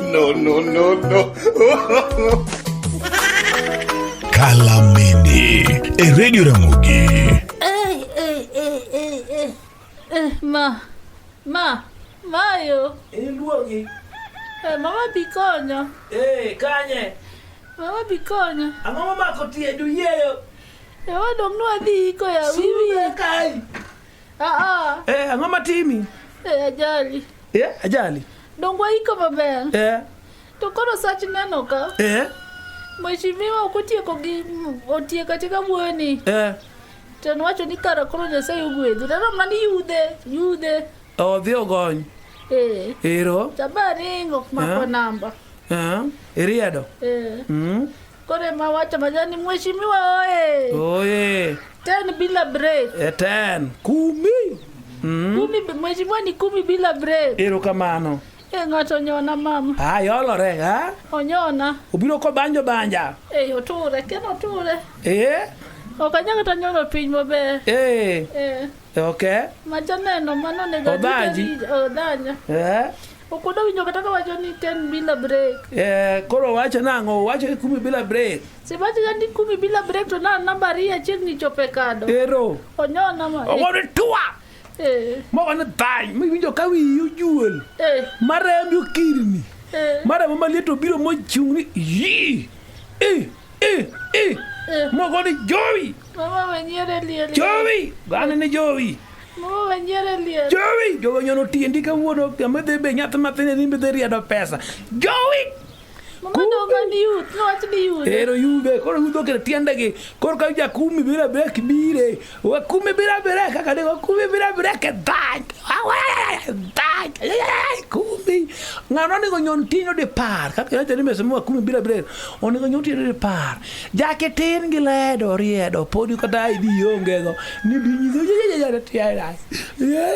No. Kalamindi e Radio Ramogi. Mayo. Luogi. Mama bikonyo. Kanye. Mama bikonyo. Ang'o mako tie du yeyo. Wadong nwa dhi ko ya wiwi. Kai. Ang'o matimi? Ajali. Ajali. Dongwa iko maber. To koro sach neno ka. Mheshimiwa otieko tika buoni. To nwacho ni kara koro Nyasaye ogwedhi. Neno mna ni yudhe. Odhi ogony. Ero. Tabaringo mako namba. Iriedo. Kore mawacho majani mheshimiwa oye. 10 bila break. 10. 10. 10 mheshimiwa ni 10 bila break. Ero kamano. Ng'ato nyona mama. Yolore ha? Onyona. Obiro ko banja. Oture, keno oture. Okanyanga to nyono piny maber. Okay. Majaneno mano ne ga. Danja. Okudo winjo kata ka wacho ni 10 bila break. Koro wacho nang'o? Wacho 10 bila break. Sibacho ni 10 bila break to na namba ria chiegni chope kado. Ero. Onyona ma. Owore tua. Mo ne tai, mi winjo ka wi ujuol. Marem yo kirni. Marem malieto biro mo chungni. Yi. Mo goni Jowi. Mama wenyere liel. Jowi, gane ne Jowi. Mama wenyere liel. Jowi, jowo nyono tiendi ka wuono kamedhe be nyath mathine ni bedhe riedo pesa. Jowi. Mama donga ni youth, no wach ni youth. Ero yube, koro yudho kere tiendegi. Koro ka ja 10 bila break bire. 10 bila break, kaka digo 10 bila break dany. Kumi. Ngano nego nyon tino de par. Kaka yacha ni mesemo 10 bila break. Onego nyon tino de par. Jake tin gi ledo riedo. Podi ko dai di ongego. Ni bi nyiso ya tiara. Ya.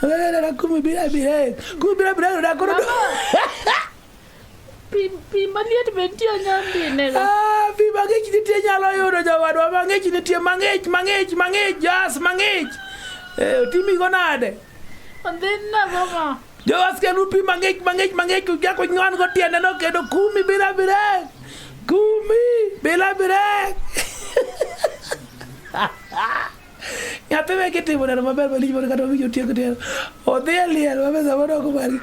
10 bila break. 10 bila break da koro. Pi maliet bentie nyambi nego. Pi mang'ich nitie nyalo yudo jawadwa mang'ich nitie mang'ich jas mang'ich. Timi go nade? Ondina mama. Jo askenu pi mang'ich jako nywan go tiende no kendo 10 bila break. 10 bila break. Nyathi me kitimo neno maber malich mondo kata winjo tieko tieno. Odhi e liel mapesa modoko margi.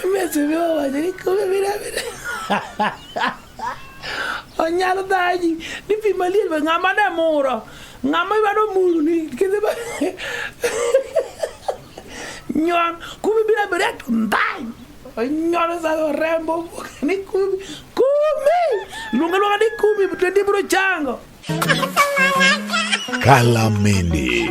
Mheshimiwa wacho ni 10 bila break. Onyalo dhaji ni pi maliel be ng'ama ne muro. Ng'ama ibano muru ni kidhi ba. Nyon 10 bila break ndai. Nyon sa rembo ni 10. Lunga ni 10 twendi bro chango. Kalamindi.